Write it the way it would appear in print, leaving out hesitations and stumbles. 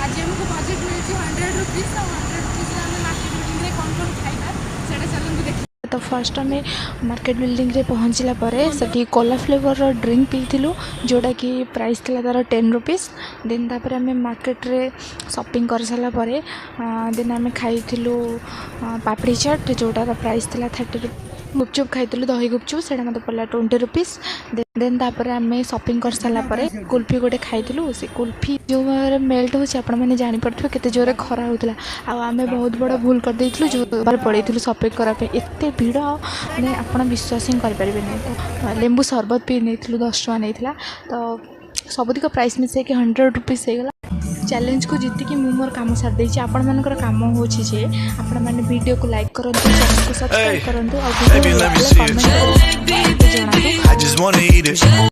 आज हमको बजेट मिली 100 रुपीज तो 100 रुपीज आम मार्केट बिल्डिंग कौन खाଇବା से चलते देखिए। तो फर्स्ट आम मार्केट बिल्डिंग रे पहुँचला से कोला फ्लेवर ड्रिंक पीलु जोटा कि प्राइस थी तार 10 रुपीज। देन तापर आम मार्केट रे शॉपिंग कर सारापर देन आम खाई पापड़ी चाट जोटार प्राइस थी 30 गुपचुप खाई दही गुपचुप से मतलब पड़ा 20 रुपीज। देन तापर आम शॉपिंग कर सारापर कुल्फी गोटे खाई से कुल्फी जो मेल्ट हो जानीपे केते जोरे खरा होता आम बहुत बड़ा भूल कर देलु जो पड़े शॉपिंग करापे एत भिड़ मैंने आप विश्वास ही करें। तो लेंबू सरबत पी नहीं 10 टଙ୍କା नहीं तो सबुतिक प्राइस मिसेक 100 रुपीज होगा। चैलेंज को जीतिकी मुझे मोर काम सारी देती आपण मानकर काम हो आपण मैंने वीडियो को लाइक करूँ चैनल को सब्सक्राइब करूँ और वीडियो कमेंट करूँ।